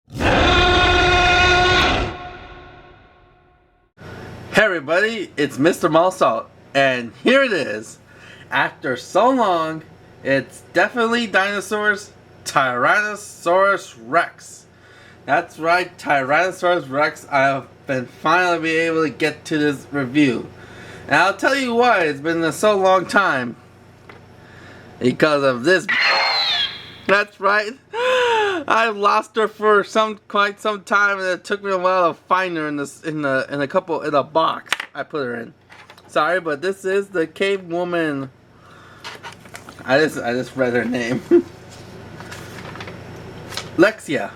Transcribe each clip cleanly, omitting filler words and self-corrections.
Hey everybody, it's Mr. Malsalt, and here it is. After so long, it's definitely dinosaurs, Tyrannosaurus Rex. That's right, Tyrannosaurus Rex. I have been finally be able to get to this review. And I'll tell you why it's been so long time. Because of this. That's right. I've lost her for quite some time, and it took me a while to find her in a box I put her in. Sorry, but this is the cave woman. I just read her name. Lexia.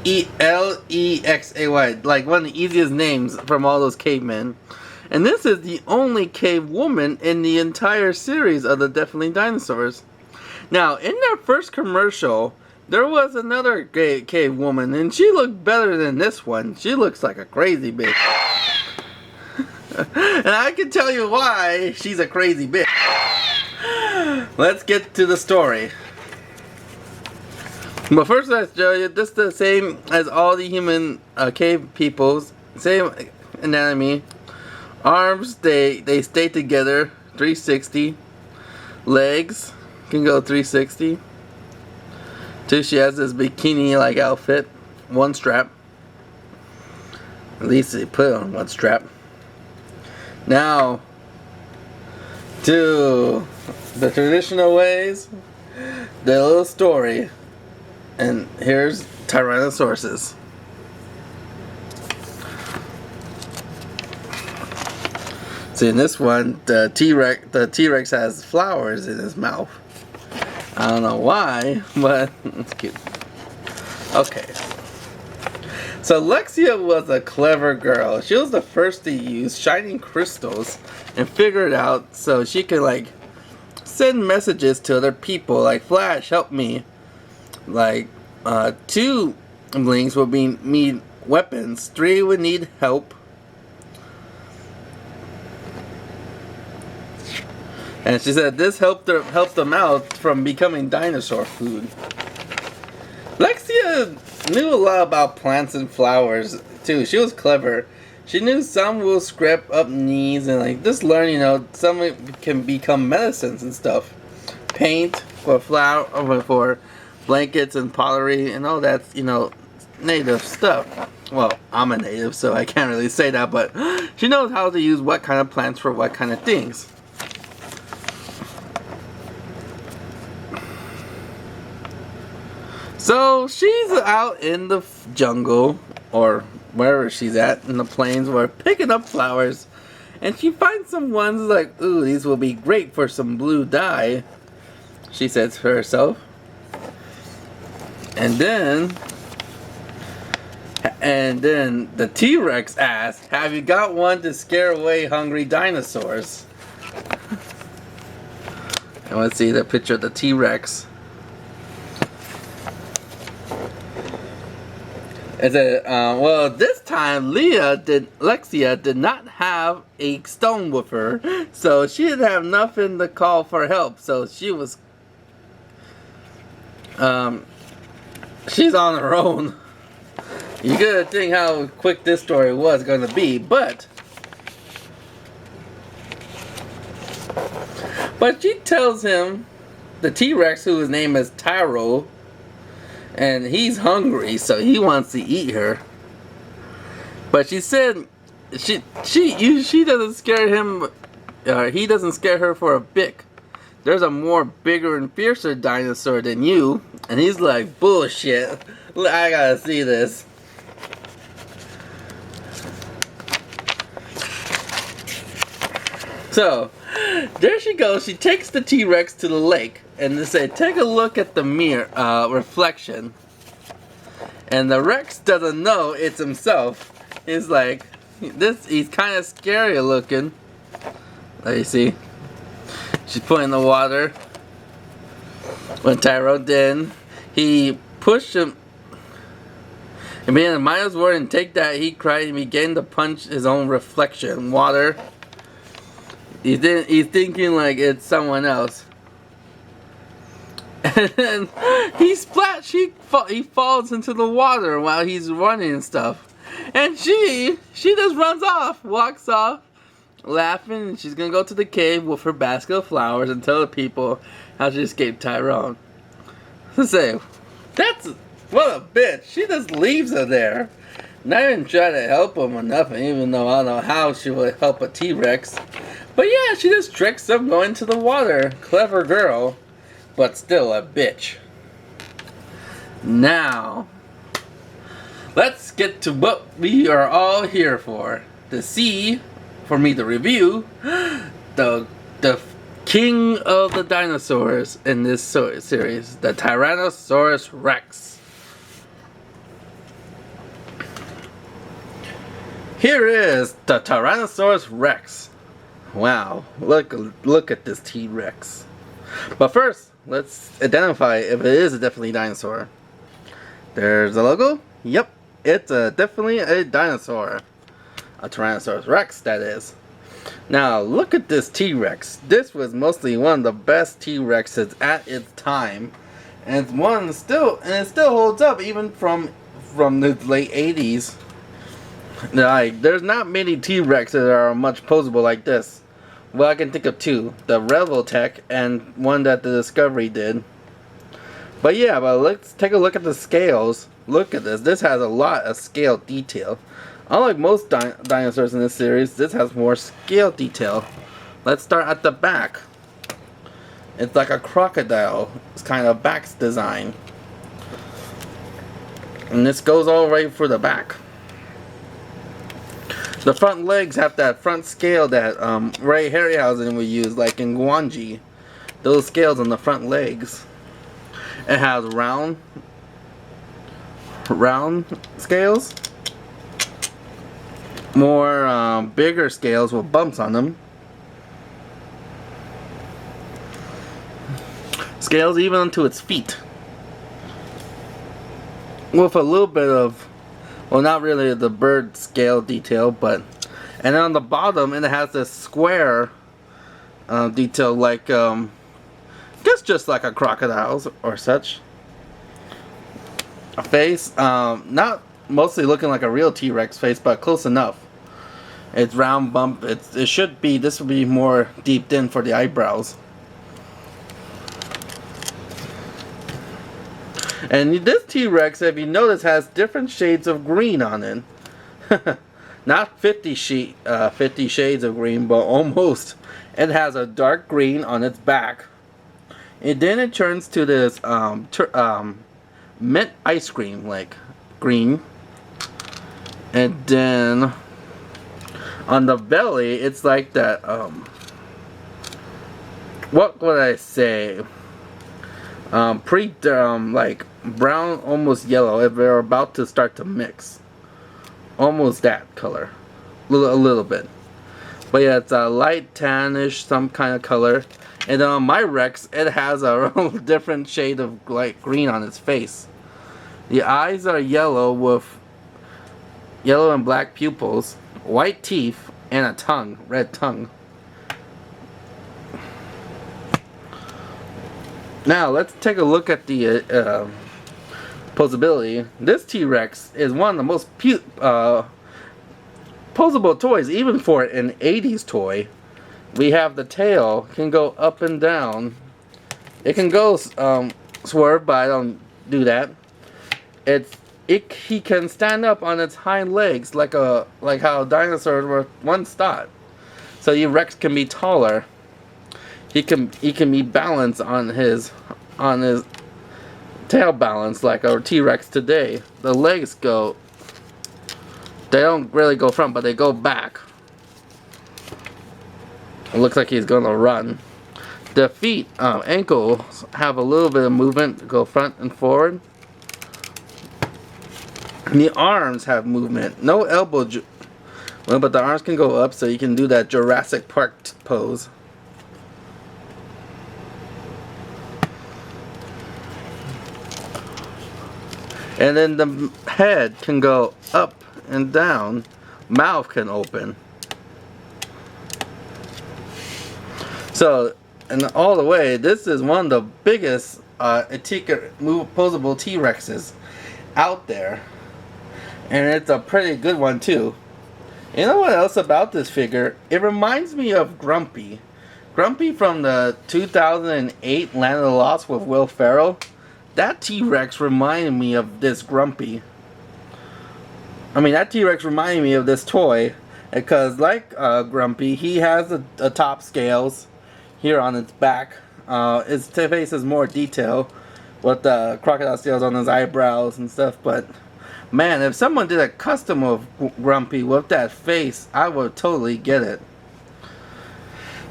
Lexay, like one of the easiest names from all those cavemen. And this is the only cave woman in the entire series of the Definitely Dinosaurs. Now, in their first commercial, there was another cave woman, and she looked better than this one. She looks like a crazy bitch. And I can tell you why she's a crazy bitch. Let's get to the story. But first, let's show you this is the same as all the human cave peoples. Same anatomy. Arms, they stay together, 360. Legs can go 360. Two, she has this bikini-like outfit. One strap. At least they put it on one strap. Now, to the traditional ways, the little story. And here's Tyrannosaurus. See, in this one, the T-Rex has flowers in his mouth. I don't know why, but it's cute. Okay. So Lexia was a clever girl. She was the first to use shining crystals and figure it out so she could like send messages to other people like Flash, help me. Like 2 links would need weapons, 3 would need help. And she said this helped them out from becoming dinosaur food. Lexia knew a lot about plants and flowers too. She was clever. She knew some will scrape up knees and like just learn, you know, some can become medicines and stuff. Paint for for blankets and pottery and all that, you know, native stuff. Well, I'm a native, so I can't really say that, but she knows how to use what kind of plants for what kind of things. So she's out in the jungle, or wherever she's at, in the plains, where picking up flowers, and she finds some ones like, ooh, these will be great for some blue dye, she says to herself. And then the T-Rex asks, have you got one to scare away hungry dinosaurs? And let's see the picture of the T-Rex. It said, well, this time Lexia did not have a stone with her, so she didn't have nothing to call for help. So she was, she's on her own. You gotta think how quick this story was gonna be, but she tells him, the T-Rex, whose name is Tyro, and he's hungry, so he wants to eat her. But she said she doesn't scare him. He doesn't scare her for a bit. There's a more bigger and fiercer dinosaur than you, and he's like, bullshit. I gotta see this. So there she goes. She takes the T-Rex to the lake. And they say, take a look at the mirror reflection. And the Rex doesn't know it's himself. He's like, he's kind of scary looking. Let you see. She's putting the water. When Tyro did, he pushed him. And being a miles word and take that, he cried and began to punch his own reflection. Water. He's thinking like it's someone else. And then he falls into the water while he's running and stuff. And she just runs off, walks off, laughing, and she's gonna go to the cave with her basket of flowers and tell the people how she escaped Tyrone. To say, that's what a bitch. She just leaves her there. Not even try to help him or nothing, even though I don't know how she would help a T-Rex. But yeah, she just tricks them going to the water. Clever girl, but still a bitch. Now, let's get to what we are all here for. To see, for me to review, the King of the Dinosaurs in this series, the Tyrannosaurus Rex. Here is the Tyrannosaurus Rex. Wow, look at this T-Rex. But first, let's identify if it is a definitely dinosaur. There's the logo. Yep, it's definitely a dinosaur. A Tyrannosaurus Rex, that is. Now, look at this T-Rex. This was mostly one of the best T-Rexes at its time. And it still holds up even from the late 80s. Like, there's not many T-Rexes that are much posable like this. Well, I can think of two. The Revoltech and one that the Discovery did. But yeah, let's take a look at the scales. Look at this. This has a lot of scale detail. Unlike most dinosaurs in this series, this has more scale detail. Let's start at the back. It's like a crocodile. It's kind of back's design. And this goes all right for the back. The front legs have that front scale that Ray Harryhausen would use, like in Guanji. Those scales on the front legs. It has round scales. More bigger scales with bumps on them. Scales even onto its feet. With a little bit of, well, not really the bird scale detail, but, and then on the bottom it has this square detail, like I guess just like a crocodile's or such. A face, not mostly looking like a real T-Rex face, but close enough. It's round bump. It should be. This would be more deep in for the eyebrows. And this T-Rex, if you notice, has different shades of green on it. Not 50 shades of green, but almost. It has a dark green on its back. And then it turns to this mint ice cream, like green. And then on the belly, it's like that, what would I say? Like brown, almost yellow, if they're about to start to mix. Almost that color. A little bit. But yeah, it's a light tannish, some kind of color. And then on my Rex, it has a different shade of light green on its face. The eyes are yellow with yellow and black pupils, white teeth, and a tongue, red tongue. Now let's take a look at the posability. This T-Rex is one of the most posable toys, even for an 80s toy. We have the tail, can go up and down. It can go swerve, but I don't do that. He can stand up on its hind legs like how dinosaurs were once thought. So your Rex can be taller. He can be balanced on his tail balance like a T-Rex today. The legs they don't really go front, but they go back. It looks like he's gonna run. The feet, ankles have a little bit of movement, go front and forward. And the arms have movement. No elbow, well, but the arms can go up, so you can do that Jurassic Park pose. And then the head can go up and down. Mouth can open. So, and all the way, this is one of the biggest posable T-Rexes out there, and it's a pretty good one too. You know what else about this figure? It reminds me of Grumpy. Grumpy from the 2008 Land of the Lost with Will Ferrell. That T-Rex reminded me of this Grumpy. I mean, that T-Rex reminded me of this toy. Because like Grumpy, he has a top scales here on its back. His face is more detail with the crocodile scales on his eyebrows and stuff. But man, if someone did a custom of Grumpy with that face, I would totally get it.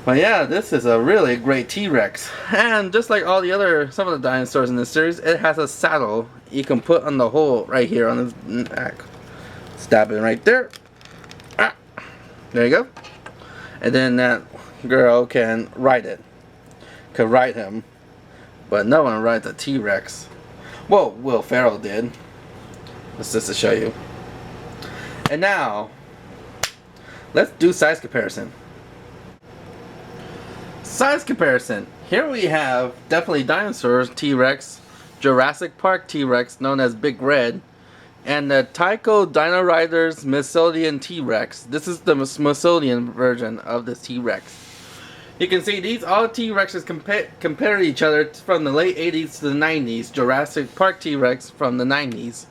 But yeah, this is a really great T-Rex. And just like all the other, some of the dinosaurs in this series, it has a saddle you can put on the hole right here on his neck. Stab it right there. Ah, there you go. And then that girl can ride it. Could ride him. But no one rides a T-Rex. Well, Will Ferrell did. That's just to show you. And now, let's do size comparison. Size comparison. Here we have Definitely Dinosaurs T-Rex, Jurassic Park T-Rex known as Big Red, and the Tycho Dino Riders Smithsonian T-Rex. This is the Smithsonian version of this T-Rex. You can see these all T-Rexes compare each other from the late 80s to the 90s. Jurassic Park T-Rex from the 90s.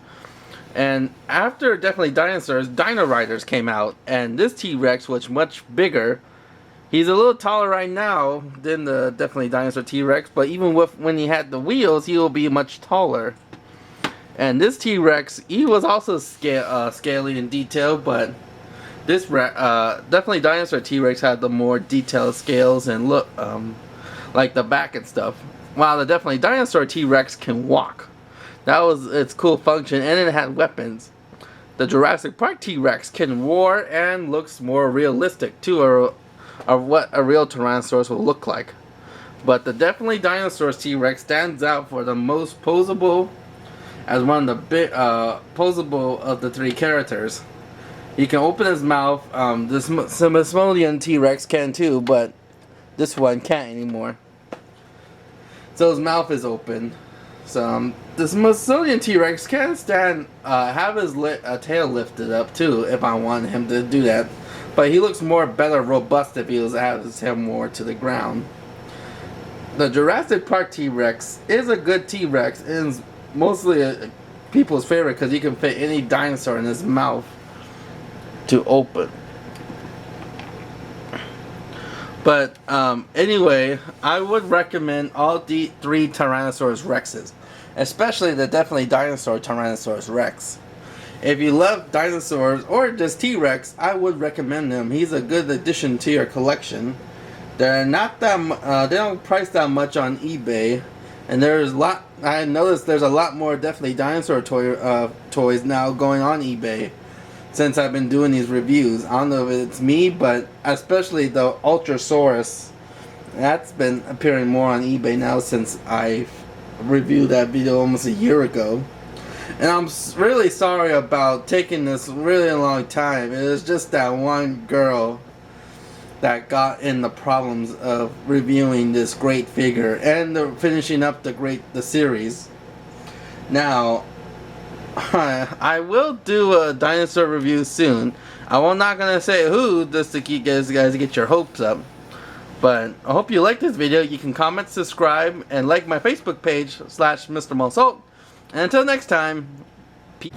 And after Definitely Dinosaurs, Dino Riders came out, and this T-Rex was much bigger. He's a little taller right now than the Definitely Dinosaur T-Rex, but even when he had the wheels, he will be much taller. And this T-Rex, he was also scaly in detail, but this Definitely Dinosaur T-Rex had the more detailed scales and look, like the back and stuff. While the Definitely Dinosaur T-Rex can walk. That was its cool function, and it had weapons. The Jurassic Park T-Rex can roar and looks more realistic too, or what a real Tyrannosaurus will look like. But the Definitely Dinosaurs T-Rex stands out for the most posable, as one of the big posable of the three characters. He can open his mouth. The Smithsonian T-Rex can too, but this one can't anymore. So his mouth is open. So the Smithsonian T-Rex can stand, have his tail lifted up too, if I wanted him to do that. But he looks better robust if he has his head more to the ground. The Jurassic Park T-Rex is a good T-Rex and is mostly people's favorite because he can fit any dinosaur in his mouth to open. But anyway, I would recommend all the three Tyrannosaurus Rexes, especially the Definitely Dinosaur Tyrannosaurus Rex. If you love dinosaurs or just T-Rex, I would recommend him. He's a good addition to your collection. They're not that they don't price that much on eBay, and I noticed there's a lot more Definitely Dinosaur toys now going on eBay since I've been doing these reviews. I don't know if it's me, but especially the Ultrasaurus, that's been appearing more on eBay now since I reviewed that video almost a year ago. And I'm really sorry about taking this really long time. It was just that one girl that got in the problems of reviewing this great figure and finishing up the series. Now, I will do a dinosaur review soon. I'm not gonna say who, just to keep you guys to get your hopes up. But I hope you like this video. You can comment, subscribe, and like my Facebook page /Mr. Malsalt. And until next time, peace.